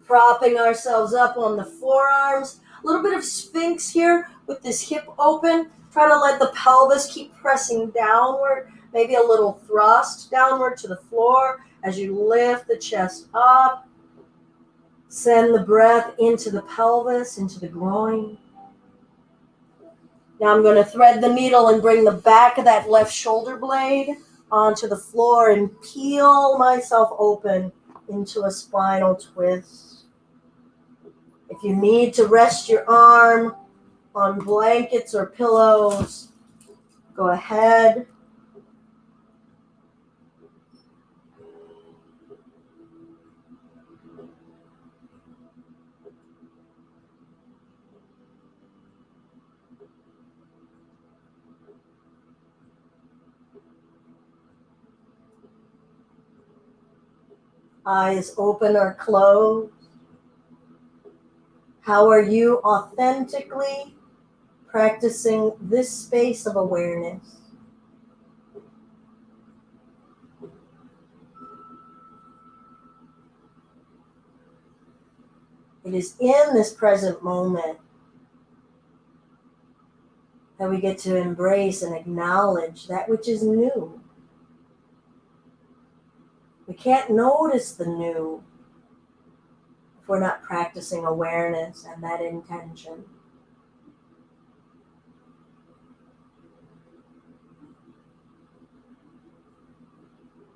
Propping ourselves up on the forearms. A little bit of Sphinx here with this hip open. Try to let the pelvis keep pressing downward. Maybe a little thrust downward to the floor as you lift the chest up. Send the breath into the pelvis, into the groin. Now I'm going to thread the needle and bring the back of that left shoulder blade onto the floor and peel myself open into a spinal twist. If you need to rest your arm on blankets or pillows, go ahead. Eyes open or closed. How are you authentically practicing this space of awareness? It is in this present moment that we get to embrace and acknowledge that which is new. We can't notice the new if we're not practicing awareness and that intention.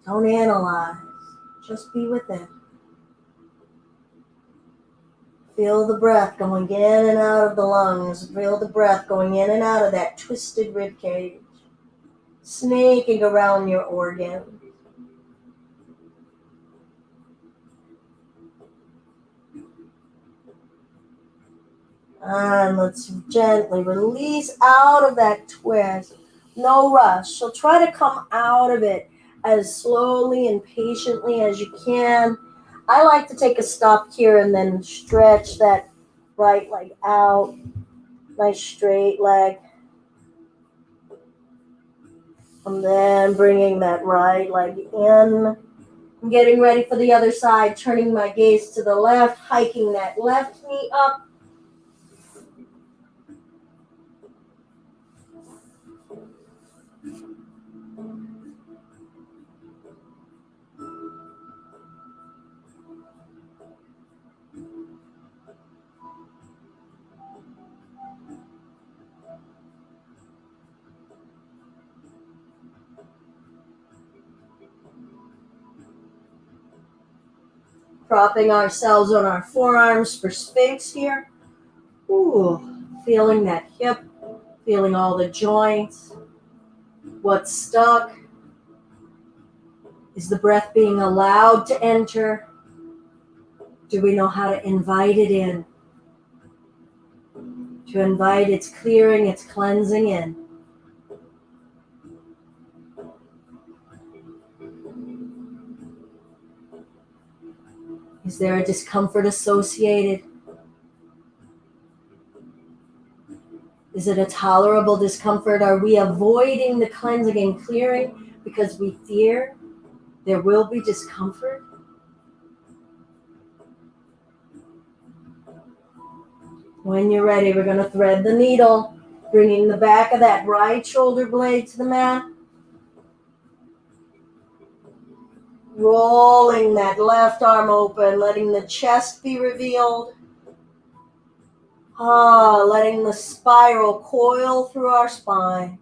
Don't analyze. Just be with it. Feel the breath going in and out of the lungs. Feel the breath going in and out of that twisted rib cage. Snaking around your organs. And let's gently release out of that twist. No rush. So try to come out of it as slowly and patiently as you can. I like to take a stop here and then stretch that right leg out. Nice straight leg. And then bringing that right leg in. I'm getting ready for the other side, turning my gaze to the left, hiking that left knee up. Propping ourselves on our forearms for Sphinx here. Ooh, feeling that hip, feeling all the joints. What's stuck? Is the breath being allowed to enter? Do we know how to invite it in? To invite its clearing, its cleansing in. Is there a discomfort associated? Is it a tolerable discomfort? Are we avoiding the cleansing and clearing because we fear there will be discomfort? When you're ready, we're going to thread the needle, bringing the back of that right shoulder blade to the mat. Rolling that left arm open, letting the chest be revealed. Letting the spiral coil through our spine.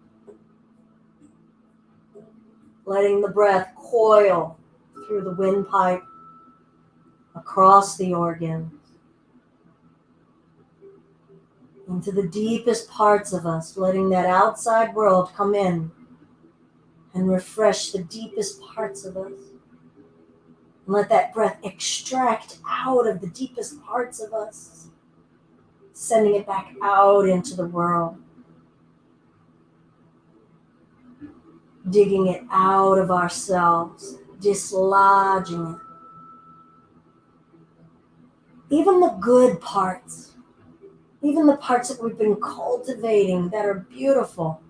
Letting the breath coil through the windpipe, across the organs, into the deepest parts of us, letting that outside world come in and refresh the deepest parts of us. And let that breath extract out of the deepest parts of us, sending it back out into the world. Digging it out of ourselves, dislodging it. Even the good parts, even the parts that we've been cultivating that are beautiful,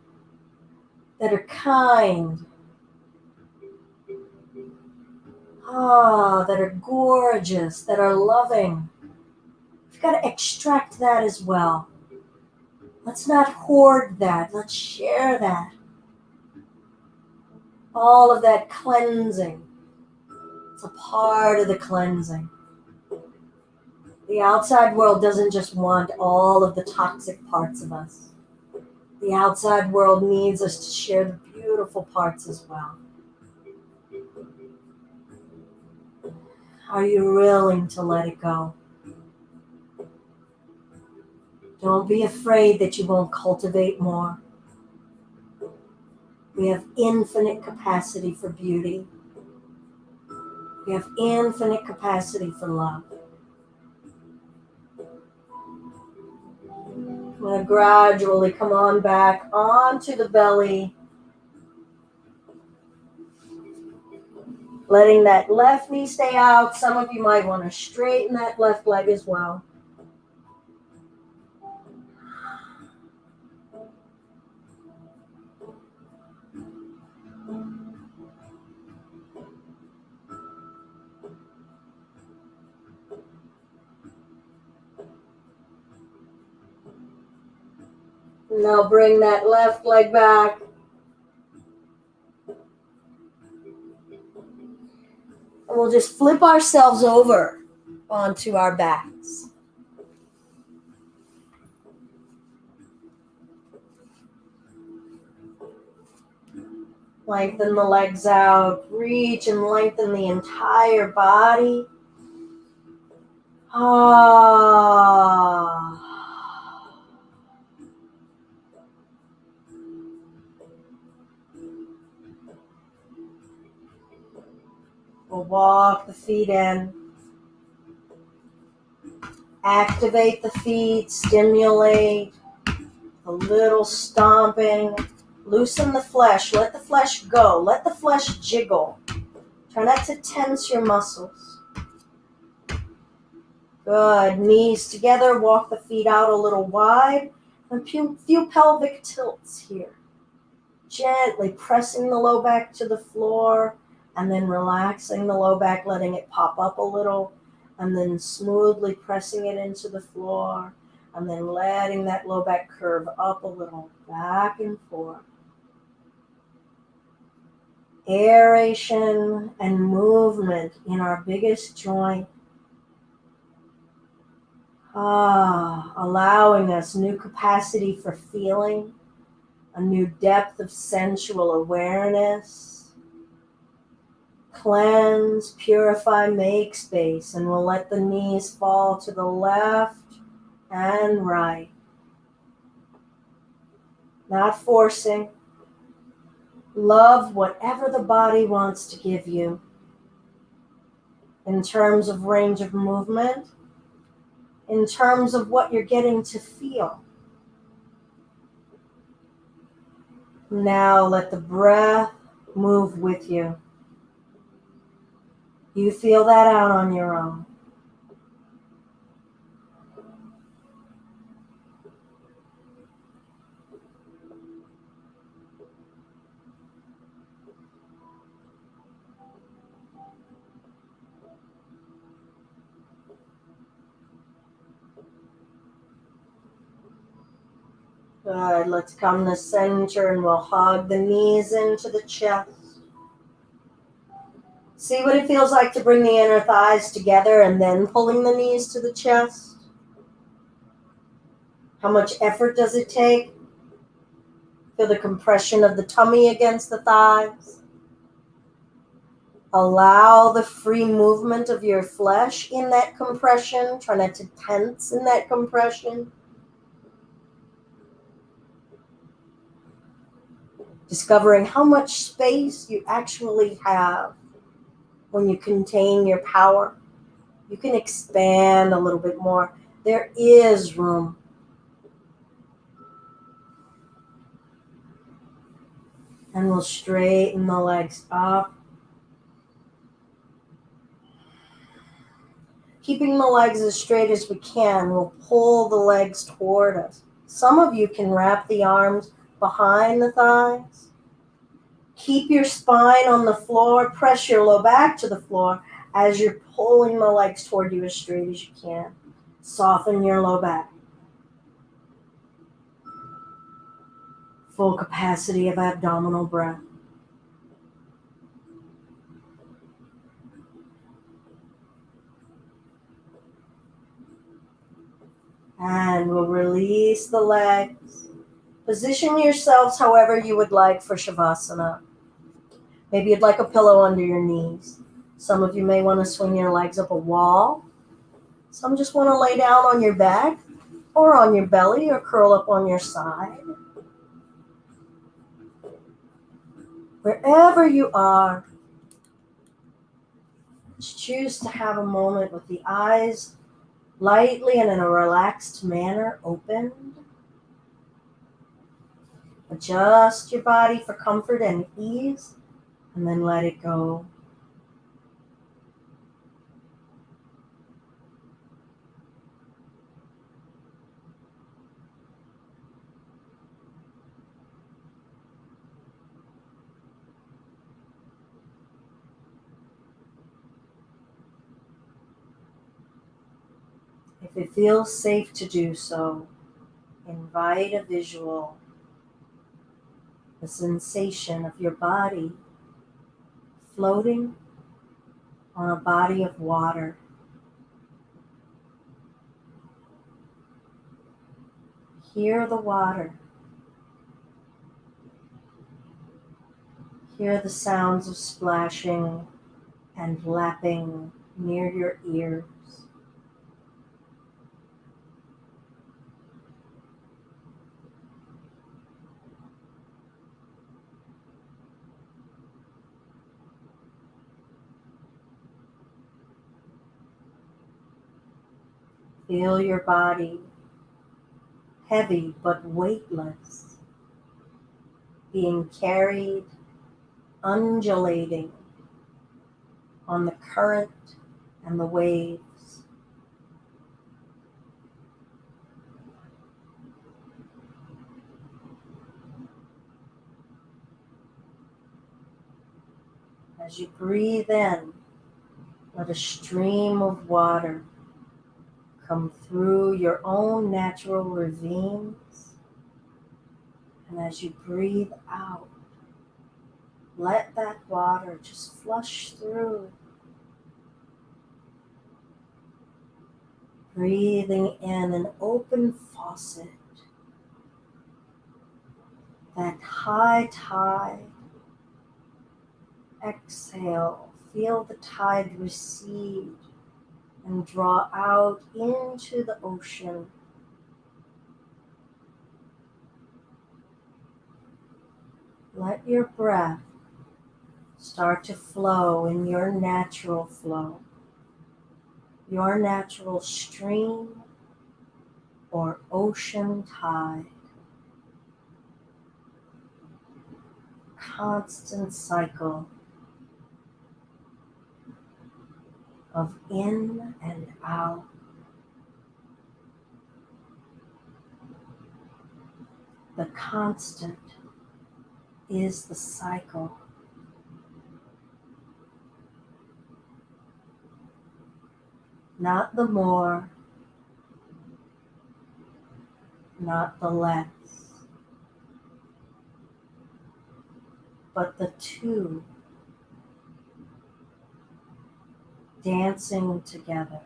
that are kind, that are gorgeous, that are loving. We've got to extract that as well. Let's not hoard that. Let's share that. All of that cleansing. It's a part of the cleansing. The outside world doesn't just want all of the toxic parts of us. The outside world needs us to share the beautiful parts as well. Are you willing to let it go? Don't be afraid that you won't cultivate more. We have infinite capacity for beauty. We have infinite capacity for love. I'm going to gradually come on back onto the belly. Letting that left knee stay out. Some of you might want to straighten that left leg as well. Now bring that left leg back. And we'll just flip ourselves over onto our backs. Lengthen the legs out. Reach and lengthen the entire body. Ah. We'll walk the feet in. Activate the feet. Stimulate. A little stomping. Loosen the flesh. Let the flesh go. Let the flesh jiggle. Try not to tense your muscles. Good. Knees together. Walk the feet out a little wide. A few pelvic tilts here. Gently pressing the low back to the floor and then relaxing the low back, letting it pop up a little, and then smoothly pressing it into the floor and then letting that low back curve up a little, back and forth. Aeration and movement in our biggest joint. Allowing us new capacity for feeling, a new depth of sensual awareness. Cleanse, purify, make space, and we'll let the knees fall to the left and right. Not forcing. Love whatever the body wants to give you in terms of range of movement, in terms of what you're getting to feel. Now let the breath move with you. You feel that out on your own. Good. Let's come to center and we'll hug the knees into the chest. See what it feels like to bring the inner thighs together and then pulling the knees to the chest. How much effort does it take? Feel the compression of the tummy against the thighs. Allow the free movement of your flesh in that compression. Try not to tense in that compression. Discovering how much space you actually have when you contain your power. You can expand a little bit more. There is room. And we'll straighten the legs up. Keeping the legs as straight as we can, we'll pull the legs toward us. Some of you can wrap the arms behind the thighs. Keep your spine on the floor. Press your low back to the floor as you're pulling the legs toward you as straight as you can. Soften your low back. Full capacity of abdominal breath. And we'll release the legs. Position yourselves however you would like for Shavasana. Maybe you'd like a pillow under your knees. Some of you may want to swing your legs up a wall. Some just want to lay down on your back or on your belly or curl up on your side. Wherever you are, just choose to have a moment with the eyes lightly and in a relaxed manner opened. Adjust your body for comfort and ease, and then let it go. If it feels safe to do so, invite a visual, the sensation of your body floating on a body of water. Hear the water. Hear the sounds of splashing and lapping near your ears. Feel your body heavy but weightless, being carried, undulating on the current and the waves. As you breathe in, let a stream of water come through your own natural ravines. And as you breathe out, let that water just flush through. Breathing in an open faucet, that high tide. Exhale, feel the tide recede and draw out into the ocean. Let your breath start to flow in your natural flow, your natural stream or ocean tide. Constant cycle of in and out. The constant is the cycle. Not the more, not the less, but the two dancing together.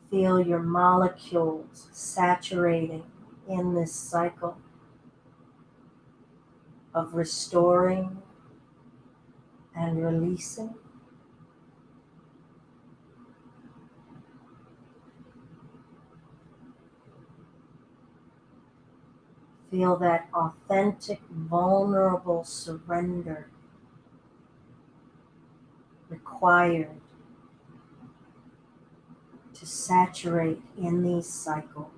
Feel your molecules saturating in this cycle of restoring and releasing. Feel that authentic, vulnerable surrender required to saturate in these cycles.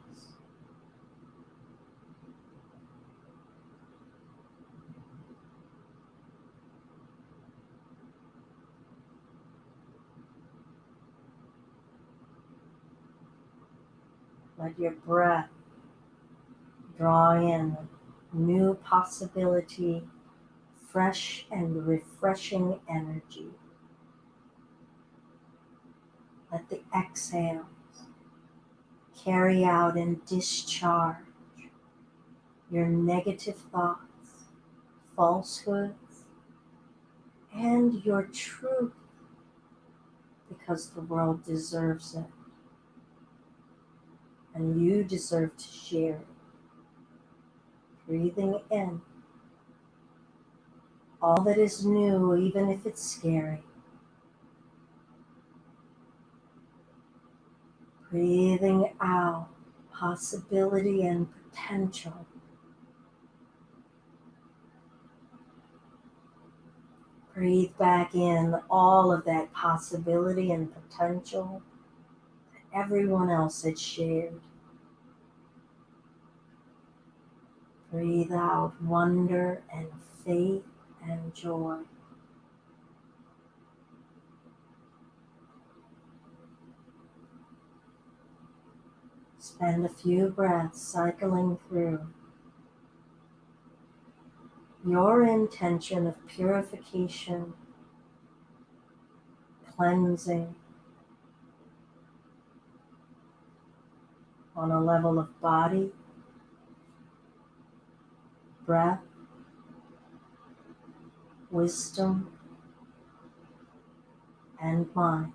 Let your breath draw in new possibility, fresh and refreshing energy. Let the exhales carry out and discharge your negative thoughts, falsehoods, and your truth, because the world deserves it. And you deserve to share it. Breathing in all that is new, even if it's scary. Breathing out possibility and potential. Breathe back in all of that possibility and potential that everyone else had shared. Breathe out wonder and faith and joy. Spend a few breaths cycling through your intention of purification, cleansing on a level of body, breath, wisdom, and mind.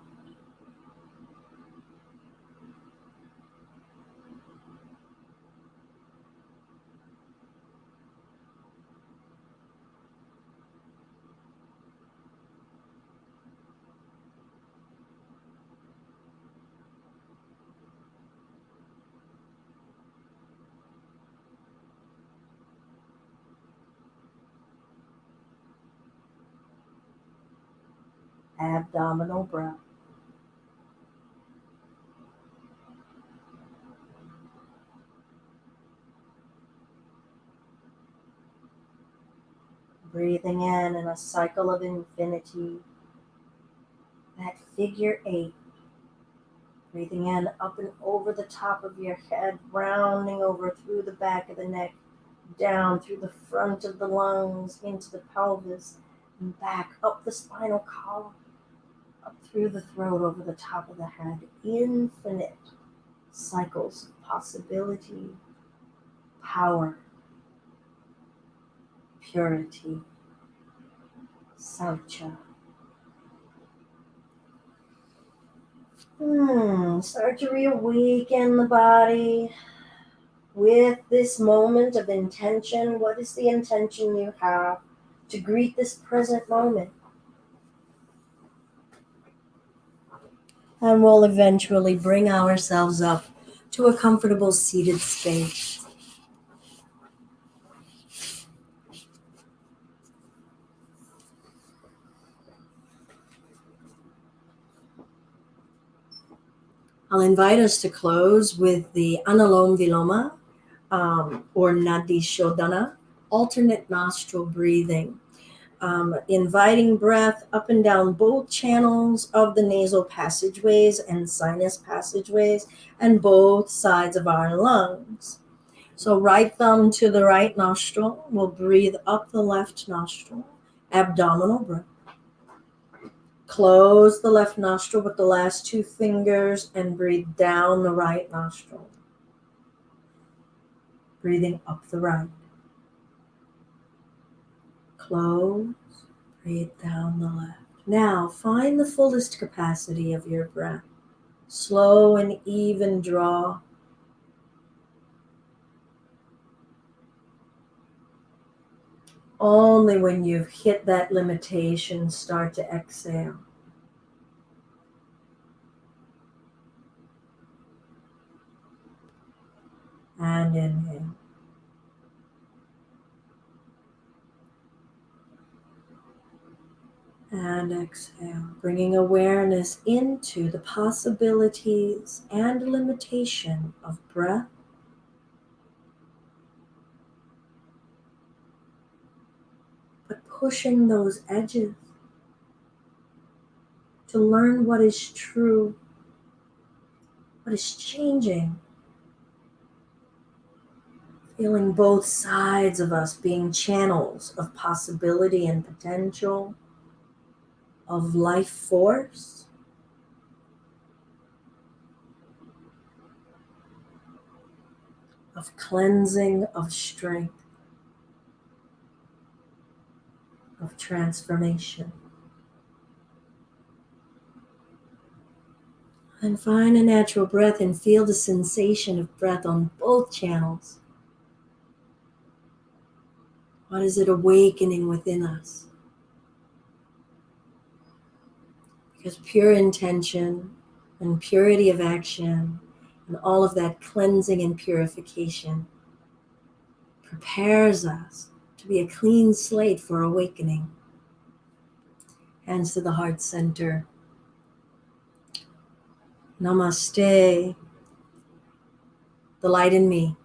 Abdominal breath. Breathing in a cycle of infinity, that figure 8. Breathing in up and over the top of your head, rounding over through the back of the neck, down through the front of the lungs, into the pelvis, and back up the spinal column, up through the throat, over the top of the head. Infinite cycles of possibility, power, purity, saucha. Start to reawaken the body with this moment of intention. What is the intention you have to greet this present moment? And we'll eventually bring ourselves up to a comfortable seated space. I'll invite us to close with the Analom Viloma or Nadi Shodhana, alternate nostril breathing. Inviting breath up and down both channels of the nasal passageways and sinus passageways and both sides of our lungs. So right thumb to the right nostril, we'll breathe up the left nostril, abdominal breath. Close the left nostril with the last 2 fingers and breathe down the right nostril. Breathing up the right. Close, breathe down the left. Now find the fullest capacity of your breath. Slow and even draw. Only when you've hit that limitation, start to exhale. And inhale. And exhale, bringing awareness into the possibilities and limitation of breath. But pushing those edges to learn what is true, what is changing. Feeling both sides of us being channels of possibility and potential, of life force, of cleansing, of strength, of transformation. And find a natural breath and feel the sensation of breath on both channels. What is it awakening within us? Because pure intention and purity of action and all of that cleansing and purification prepares us to be a clean slate for awakening. Hands to the heart center. Namaste. The light in me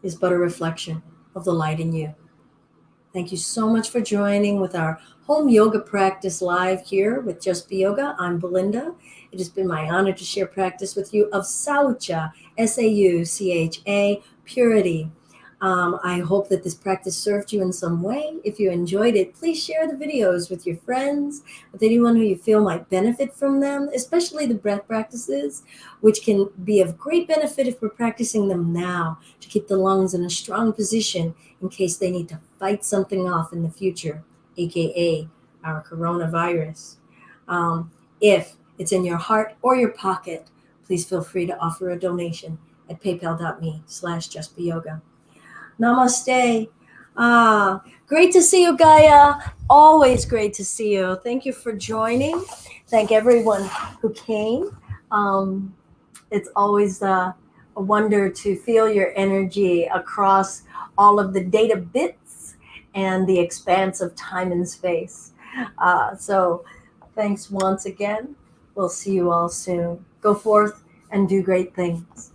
is but a reflection of the light in you. Thank you so much for joining with our home yoga practice live here with Just Be Yoga. I'm Belinda. It has been my honor to share practice with you of Saucha, S-A-U-C-H-A, purity. I hope that this practice served you in some way. If you enjoyed it, please share the videos with your friends, with anyone who you feel might benefit from them, especially the breath practices, which can be of great benefit if we're practicing them now to keep the lungs in a strong position in case they need to fight something off in the future, aka our coronavirus. If it's in your heart or your pocket, please feel free to offer a donation at paypal.me/justbeyoga. Namaste. Great to see you, Gaia. Always great to see you. Thank you for joining. Thank everyone who came. It's always a wonder to feel your energy across all of the data bits and the expanse of time and space. So Thanks once again. We'll see you all soon. Go forth and do great things.